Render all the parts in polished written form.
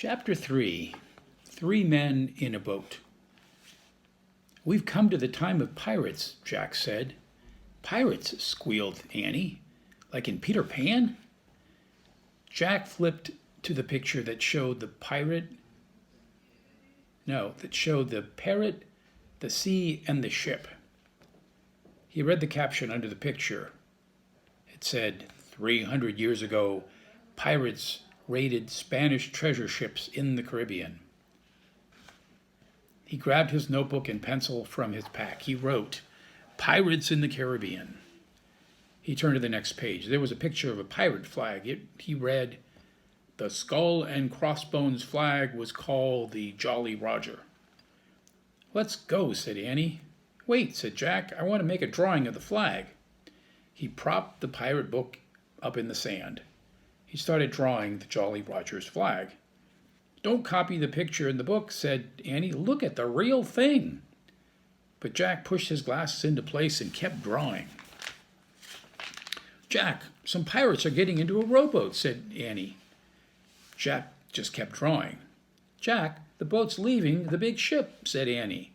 Chapter 3, Three Men in a Boat. "We've come to the time of pirates," Jack said. "Pirates?" squealed Annie. "Like in Peter Pan?" Jack flipped to the picture that showed the parrot, the sea, and the ship. He read the caption under the picture. It said, 300 years ago, pirates raided Spanish treasure ships in the Caribbean. He grabbed his notebook and pencil from his pack. He wrote, "Pirates in the Caribbean." He turned to the next page. There was a picture of a pirate flag. He read, "The skull and crossbones flag was called the Jolly Roger." "Let's go," said Annie. "Wait," said Jack. "I want to make a drawing of the flag." He propped the pirate book up in the sand. He started drawing the Jolly Roger's flag. "Don't copy the picture in the book," said Annie. "Look at the real thing." But Jack pushed his glasses into place and kept drawing. "Jack, some pirates are getting into a rowboat," said Annie. Jack just kept drawing. "Jack, the boat's leaving the big ship," said Annie.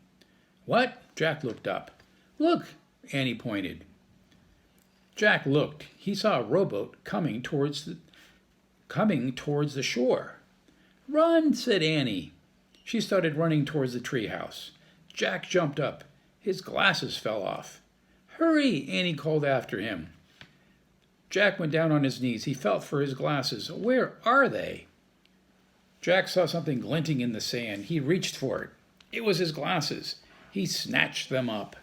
"What?" Jack looked up. "Look," Annie pointed. Jack looked. He saw a rowboat coming towards the shore. "Run," said Annie. She started running towards the treehouse. Jack jumped up. His glasses fell off. "Hurry," Annie called after him. Jack went down on his knees. He felt for his glasses. Where are they? Jack saw something glinting in the sand. He reached for it. It was his glasses. He snatched them up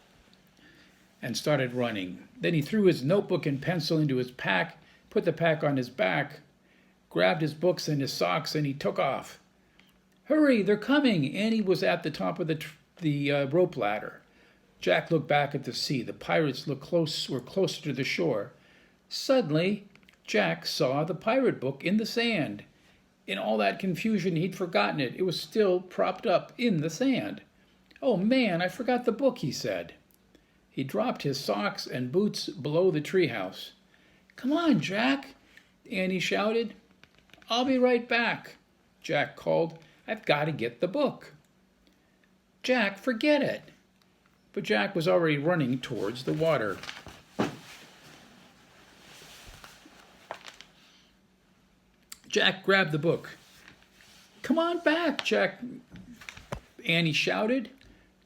and started running. Then he threw his notebook and pencil into his pack, put the pack on his back, grabbed his books and his socks, and he took off. "Hurry, they're coming!" Annie was at the top of the rope ladder. Jack looked back at the sea. The pirates were closer to the shore. Suddenly, Jack saw the pirate book in the sand. In all that confusion, he'd forgotten it. It was still propped up in the sand. "Oh, man, I forgot the book," he said. He dropped his socks and boots below the treehouse. "Come on, Jack," Annie shouted. "I'll be right back," Jack called. "I've got to get the book." "Jack, forget it." But Jack was already running towards the water. Jack grabbed the book. "Come on back, Jack," Annie shouted.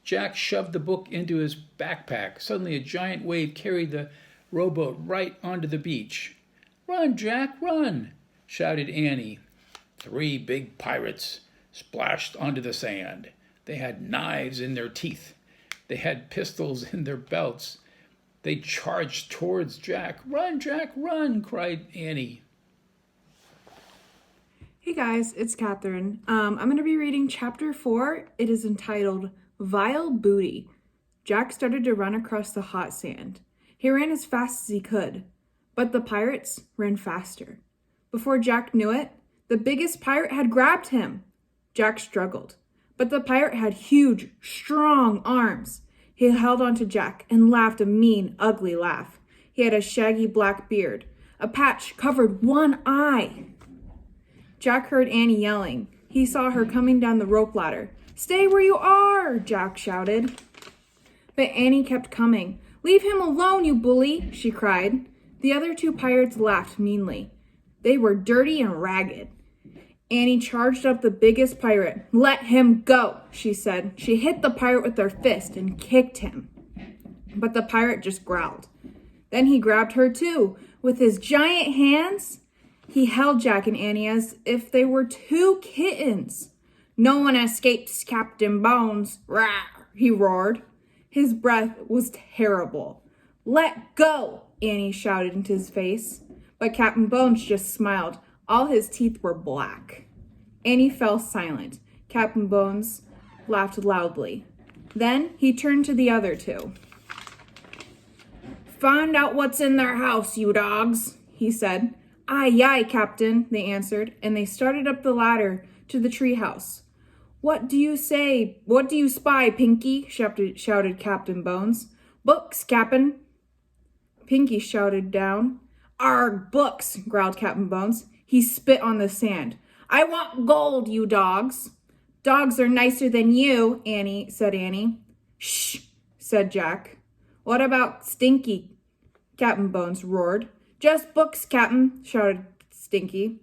Jack shoved the book into his backpack. Suddenly a giant wave carried the rowboat right onto the beach. "Run, Jack, run," shouted Annie. Three big pirates splashed onto the sand. They had knives in their teeth. They had pistols in their belts. They charged towards Jack. "Run, Jack, run," cried Annie. Hey guys, it's Catherine. I'm going to be reading chapter 4. It is entitled Vile Booty. Jack started to run across the hot sand. He ran as fast as he could, but the pirates ran faster. Before Jack knew it, the biggest pirate had grabbed him. Jack struggled, but the pirate had huge, strong arms. He held onto Jack and laughed a mean, ugly laugh. He had a shaggy black beard. A patch covered one eye. Jack heard Annie yelling. He saw her coming down the rope ladder. "Stay where you are," Jack shouted. But Annie kept coming. "Leave him alone, you bully," she cried. The other two pirates laughed meanly. They were dirty and ragged. Annie charged up the biggest pirate. "Let him go," she said. She hit the pirate with her fist and kicked him. But the pirate just growled. Then he grabbed her too. With his giant hands, he held Jack and Annie as if they were two kittens. "No one escapes Captain Bones," "Rawr," he roared. His breath was terrible. "Let go," Annie shouted into his face. But Captain Bones just smiled. All his teeth were black. Annie fell silent. Captain Bones laughed loudly. Then he turned to the other two. "Find out what's in their house, you dogs," he said. "Aye, aye, Captain," they answered, and they started up the ladder to the treehouse. "What do you say? What do you spy, Pinky?" shouted Captain Bones. "Books, Cap'n," Pinky shouted down. "Arg, books," growled Captain Bones. He spit on the sand. I want gold, you dogs. Dogs are nicer than you, said Annie. Shh, said Jack. What about Stinky? Captain Bones roared. Just books, Captain, shouted Stinky.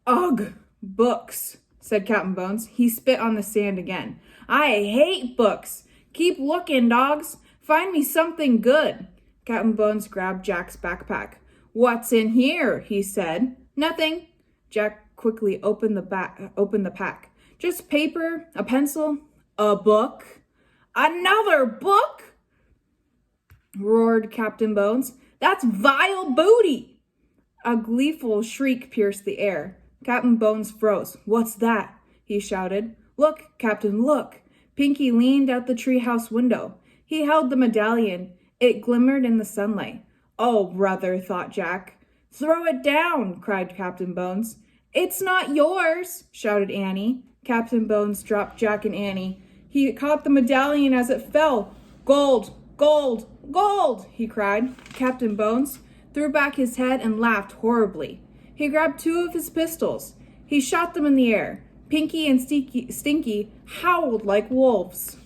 Ugh, books, said Captain Bones. He spit on the sand again. I hate books. Keep looking, dogs. Find me something good. Captain Bones grabbed Jack's backpack. What's in here? He said. Nothing. Jack quickly opened the pack. Just paper, a pencil, a book. Another book? Roared Captain Bones. That's vile booty! A gleeful shriek pierced the air. Captain Bones froze. What's that? He shouted. Look, Captain, look. Pinky leaned out the treehouse window. He held the medallion. It glimmered in the sunlight. Oh, brother, thought Jack. Throw it down, cried Captain Bones. It's not yours, shouted Annie. Captain Bones dropped Jack and Annie. He caught the medallion as it fell. Gold, gold, gold, he cried. Captain Bones threw back his head and laughed horribly. He grabbed two of his pistols. He shot them in the air. Pinky and Stinky howled like wolves.